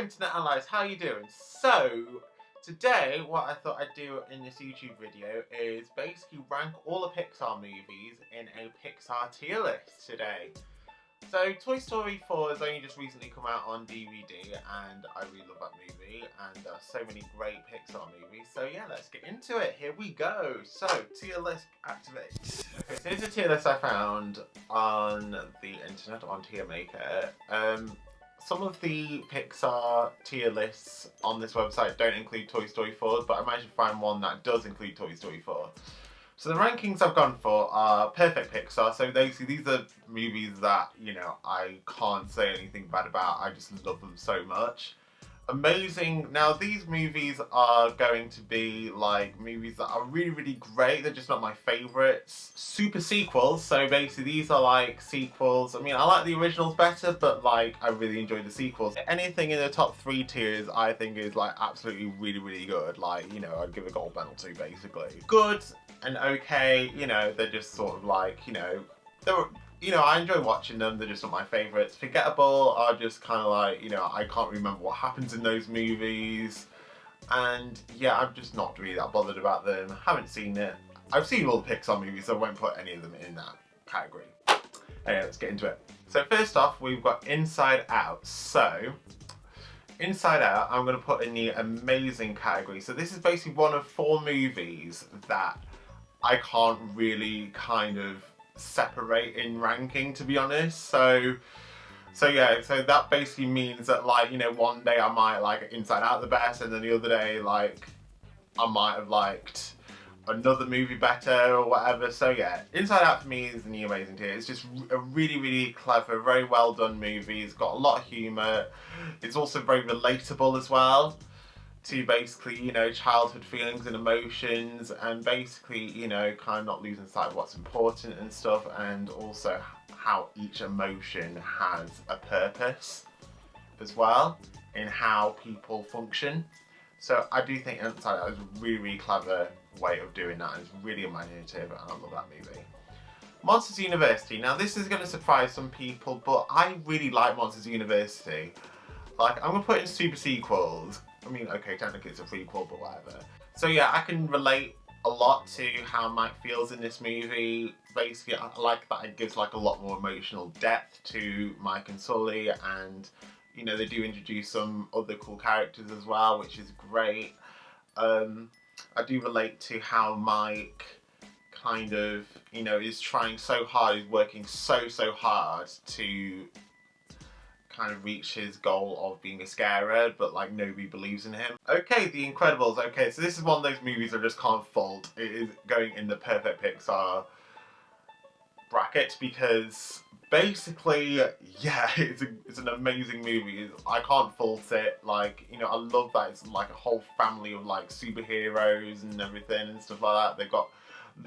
Internet Allies, how you doing? So, today what I thought I'd do in this YouTube video is basically rank all the Pixar movies in a Pixar tier list today. So, Toy Story 4 has only just recently come out on DVD and I really love that movie and there are so many great Pixar movies. So yeah, let's get into it. Here we go. So, tier list activate. Okay, so here's a tier list I found on the internet on Tier Maker. Some of the Pixar tier lists on this website don't include Toy Story 4, but I managed to find one that does include Toy Story 4. So the rankings I've gone for are perfect Pixar. So basically these are movies that, you know, I can't say anything bad about. I just love them so much. Amazing. Now these movies are going to be like movies that are really, really great. They're just not my favourites. Super sequels. So basically these are like sequels. I mean, I like the originals better, but like I really enjoy the sequels. Anything in the top 3 tiers I think is like absolutely really, really good. Like, you know, I'd give a gold medal to basically. Good and okay, you know, they're just sort of like, you know, I enjoy watching them, they're just not my favourites. Forgettable are just kind of like, you know, I can't remember what happens in those movies. And yeah, I'm just not really that bothered about them. Haven't seen it. I've seen all the Pixar movies, so I won't put any of them in that category. Anyway, let's get into it. So first off, we've got Inside Out. So, Inside Out, I'm going to put in the amazing category. So this is basically one of 4 movies that I can't really kind of separate in ranking, to be honest. So that basically means that, like, you know, one day I might like Inside Out the best, and then the other day, like, I might have liked another movie better or whatever. So yeah, Inside Out for me is the amazing tier. It's just a really, really clever, very well done movie. It's got a lot of humour. It's also very relatable as well to basically, you know, childhood feelings and emotions, and basically, you know, kind of not losing sight of what's important and stuff, and also how each emotion has a purpose as well in how people function. So I do think Inside Out is a really, really clever way of doing that, and it's really imaginative, and I love that movie. Monsters University. Now this is going to surprise some people, but I really like Monsters University. Like, I'm going to put in super sequels. I mean, okay, technically it's a prequel, but whatever. So yeah, I can relate a lot to how Mike feels in this movie. Basically, I like that it gives like a lot more emotional depth to Mike and Sully, and you know, they do introduce some other cool characters as well, which is great. I do relate to how Mike kind of, you know, is trying so hard, is working so hard to kind of reach his goal of being a scarer, but like nobody believes in him. Okay, The Incredibles. Okay, so this is one of those movies I just can't fault. It is going in the perfect Pixar bracket because basically, yeah, it's an amazing movie. I can't fault it. Like, you know, I love that it's like a whole family of like superheroes and everything and stuff like that. They've got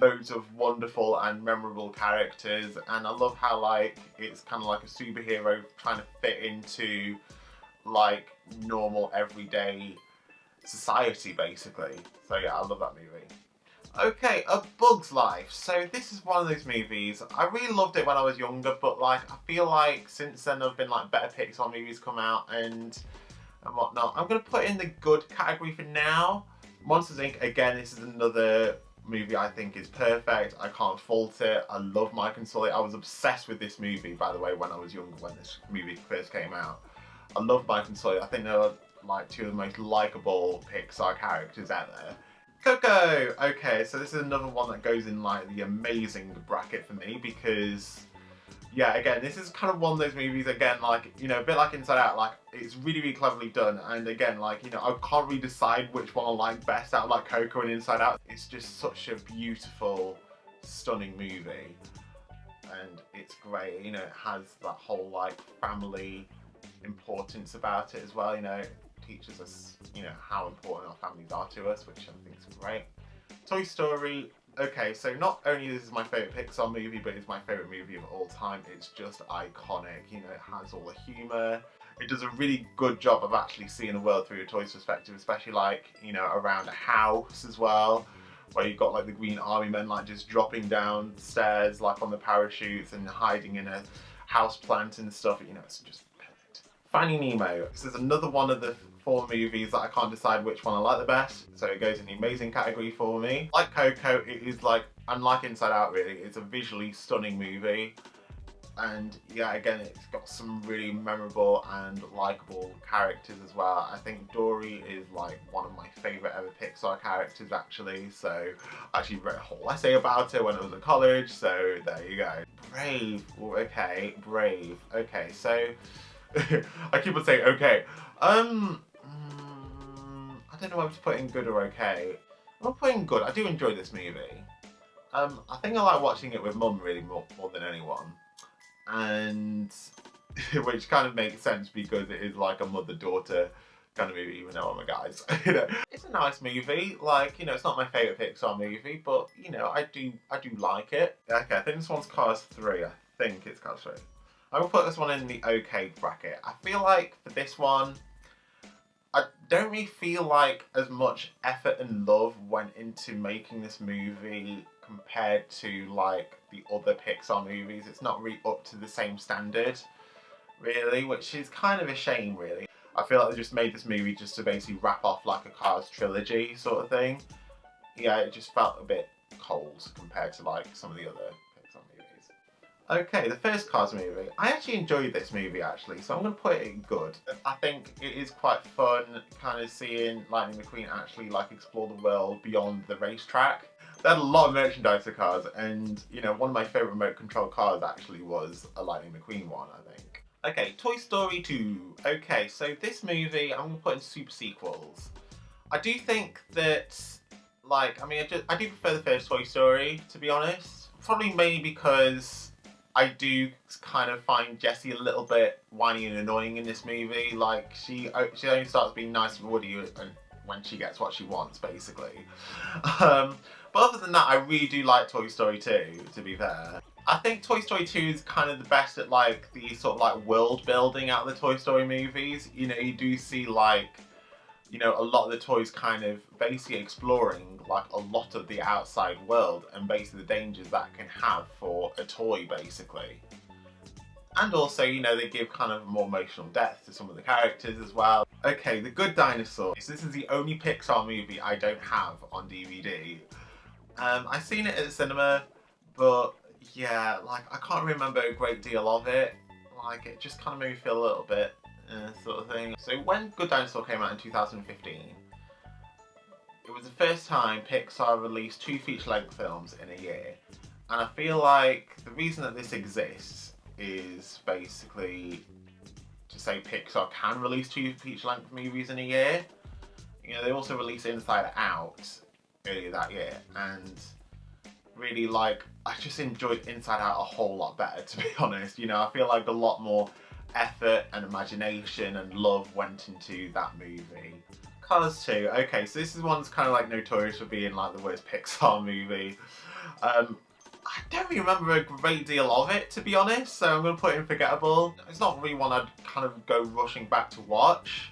loads of wonderful and memorable characters, and I love how like it's kind of like a superhero trying to fit into like normal everyday society basically. So yeah, I love that movie. Okay, A Bug's Life. So this is one of those movies, I really loved it when I was younger, but like I feel like since then there have been like better Pixar movies come out and whatnot. I'm going to put in the good category for now. Monsters Inc. Again, this is another movie I think is perfect. I can't fault it. I love Mike and Sully. I was obsessed with this movie, by the way, when I was younger, when this movie first came out. I love Mike and Sully. I think they're like 2 of the most likeable Pixar characters out there. Coco! Okay, so this is another one that goes in like the amazing bracket for me because, yeah, again, this is kind of one of those movies, again, like, you know, a bit like Inside Out, like, it's really, really cleverly done, and again, like, you know, I can't really decide which one I like best out of, like, Coco and Inside Out. It's just such a beautiful, stunning movie, and it's great, you know, it has that whole, like, family importance about it as well, you know, it teaches us, you know, how important our families are to us, which I think is great. Toy Story. Okay, so not only this is my favourite Pixar movie, but it's my favourite movie of all time. It's just iconic, you know, it has all the humour. It does a really good job of actually seeing the world through a toy's perspective, especially like, you know, around a house as well, where you've got like the Green Army men like just dropping down stairs like on the parachutes and hiding in a house plant and stuff, you know, it's just perfect. Finding Nemo. This is another one of the 4 movies that I can't decide which one I like the best, so it goes in the amazing category for me. Like Coco, it is like, unlike Inside Out really, it's a visually stunning movie. And yeah, again, it's got some really memorable and likeable characters as well. I think Dory is like one of my favourite ever Pixar characters actually, so I actually wrote a whole essay about it when I was at college, so there you go. Brave, okay, Brave. Okay, so I keep on saying okay. I don't know whether to put in good or okay. I'm not putting good. I do enjoy this movie. I think I like watching it with mum really more than anyone. And which kind of makes sense because it is like a mother-daughter kind of movie, even though I'm a guy. So, you know, it's a nice movie. Like, you know, it's not my favourite Pixar movie, but you know, I do like it. Okay, I think this one's Cars 3. I think it's Cars 3. I'm gonna put this one in the okay bracket. I feel like for this one, I don't really feel like as much effort and love went into making this movie compared to like the other Pixar movies. It's not really up to the same standard, really, which is kind of a shame, really. I feel like they just made this movie just to basically wrap off like a Cars trilogy sort of thing. Yeah, it just felt a bit cold compared to like some of the other Pixar movies. Okay, the first Cars movie. I actually enjoyed this movie actually, so I'm going to put it in good. I think it is quite fun kind of seeing Lightning McQueen actually like explore the world beyond the racetrack. They had a lot of merchandise for cars, and you know, one of my favourite remote control cars actually was a Lightning McQueen one, I think. Okay, Toy Story 2. Okay, so this movie I'm going to put in super sequels. I do think that, like, I mean, I do prefer the first Toy Story, to be honest. Probably mainly because I do kind of find Jessie a little bit whiny and annoying in this movie. Like, she only starts being nice with Woody when she gets what she wants, basically. But other than that, I really do like Toy Story 2, to be fair. I think Toy Story 2 is kind of the best at like the sort of like world building out of the Toy Story movies. You know, you do see like, you know, a lot of the toys kind of basically exploring like a lot of the outside world and basically the dangers that can have for a toy, basically. And also, you know, they give kind of more emotional depth to some of the characters as well. Okay, The Good Dinosaur. This is the only Pixar movie I don't have on DVD. I've seen it at the cinema, but yeah, like I can't remember a great deal of it. Like it just kind of made me feel a little bit sort of thing. So when Good Dinosaur came out in 2015, it was the first time Pixar released 2 feature-length films in a year. And I feel like the reason that this exists is basically to say Pixar can release 2 feature-length movies in a year. You know, they also released Inside Out earlier that year, and really like I just enjoyed Inside Out a whole lot better, to be honest. You know, I feel like a lot more effort and imagination and love went into that movie. Cars 2. Okay, so this is one that's kind of like notorious for being like the worst Pixar movie. I don't really remember a great deal of it, to be honest, so I'm going to put it in forgettable. It's not really one I'd kind of go rushing back to watch.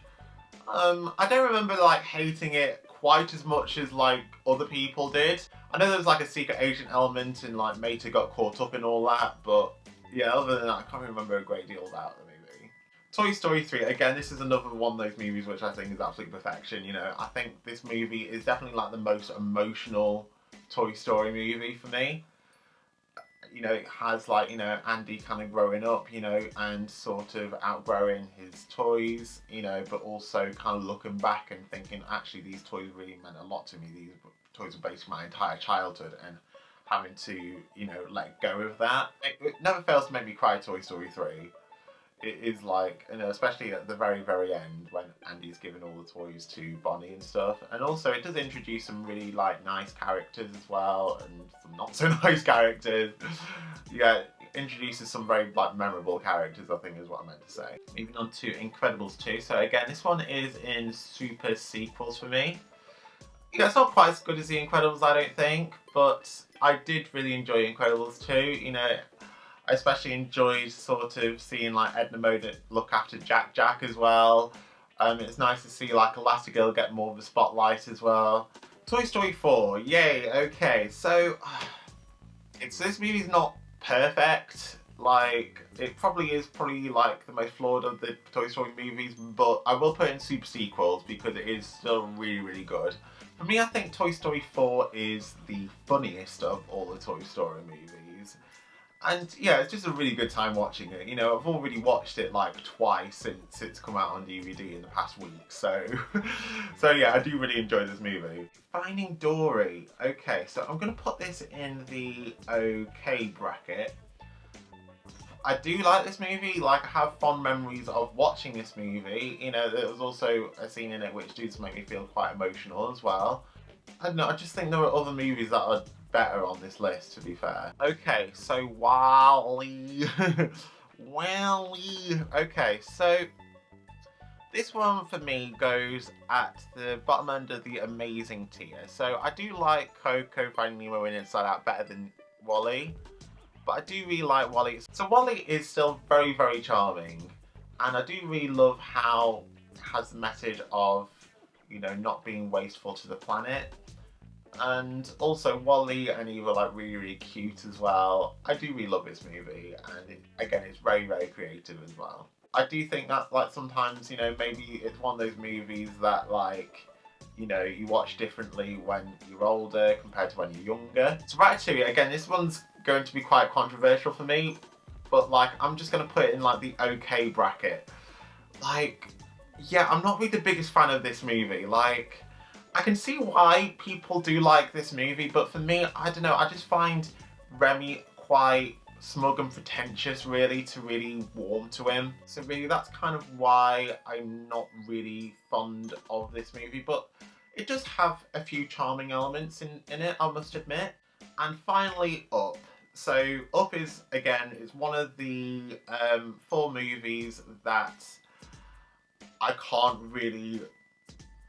I don't remember like hating it quite as much as like other people did. I know there was like a secret agent element and like Mater got caught up in all that, but yeah, other than that, I can't remember a great deal about the movie. Toy Story 3, again, this is another one of those movies which I think is absolute perfection. You know, I think this movie is definitely like the most emotional Toy Story movie for me. You know, it has like, you know, Andy kind of growing up, you know, and sort of outgrowing his toys, you know, but also kind of looking back and thinking, actually, these toys really meant a lot to me. These toys were basically my entire childhood, and having to, you know, let go of that. It never fails to make me cry, Toy Story 3. It is like, you know, especially at the very, very end when Andy's giving all the toys to Bonnie and stuff. And also it does introduce some really like nice characters as well, and some not so nice characters. Yeah, it introduces some very like memorable characters, I think is what I meant to say. Moving on to Incredibles 2. So again, this one is in super sequels for me. Yeah, it's not quite as good as The Incredibles, I don't think, but I did really enjoy Incredibles 2. You know, I especially enjoyed sort of seeing like Edna Mode look after Jack as well. It's nice to see like Elastigirl get more of a spotlight as well. Toy Story 4, yay, okay. So, this movie's not perfect. Like, it probably is like the most flawed of the Toy Story movies, but I will put it in super sequels because it is still really, really good. For me, I think Toy Story 4 is the funniest of all the Toy Story movies. And yeah, it's just a really good time watching it. You know, I've already watched it like twice since it's come out on DVD in the past week. So, so yeah, I do really enjoy this movie. Finding Dory. Okay, so I'm gonna put this in the okay bracket. I do like this movie. Like, I have fond memories of watching this movie. You know, there was also a scene in it which does make me feel quite emotional as well. I don't know, I just think there are other movies that are better on this list, to be fair. Okay, so Wall.E. Wall.E. Okay, so this one for me goes at the bottom end of the amazing tier. So I do like Coco, Finding Nemo and Inside Out better than Wall.E, but I do really like Wall.E. So Wall.E is still very, very charming, and I do really love how it has the message of, you know, not being wasteful to the planet. And also Wall.E and Eve are like really, really cute as well. I do really love this movie, and again, it's very, very creative as well. I do think that like sometimes, you know, maybe it's one of those movies that like, you know, you watch differently when you're older compared to when you're younger. So Ratatouille, again, this one's going to be quite controversial for me, but like I'm just going to put it in like the okay bracket. Like, yeah, I'm not really the biggest fan of this movie. Like, I can see why people do like this movie, but for me, I don't know, I just find Remy quite smug and pretentious, really, to really warm to him. So really, that's kind of why I'm not really fond of this movie, but it does have a few charming elements in it, I must admit. And finally, Up. So Up is, again, is one of the 4 movies that I can't really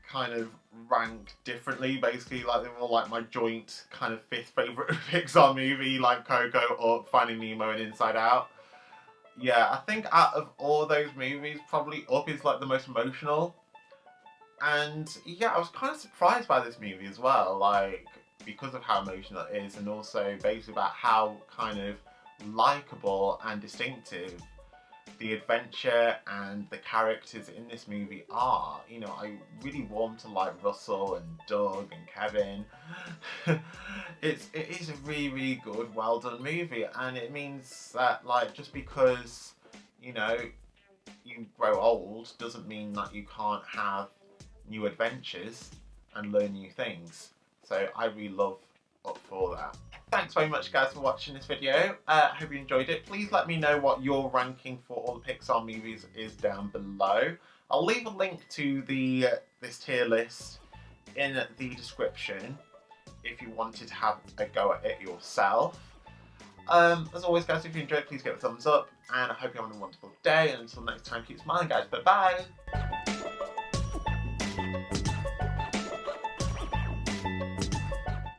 kind of rank differently. Basically, like, they're all like my joint kind of 5th favourite Pixar movie, like Coco, Up, Finding Nemo and Inside Out. Yeah, I think out of all those movies, probably Up is like the most emotional. And yeah, I was kind of surprised by this movie as well, like, because of how emotional it is, and also basically about how kind of likeable and distinctive the adventure and the characters in this movie are. You know, I really warm to like Russell and Doug and Kevin. It is a really, really good, well done movie, and it means that like just because, you know, you grow old doesn't mean that you can't have new adventures and learn new things. So I really love Up for that. Thanks very much, guys, for watching this video. I hope you enjoyed it. Please let me know what your ranking for all the Pixar movies is down below. I'll leave a link to the this tier list in the description if you wanted to have a go at it yourself. As always, guys, if you enjoyed, please give it a thumbs up, and I hope you're having a wonderful day. And until next time, keep smiling, guys. Bye-bye.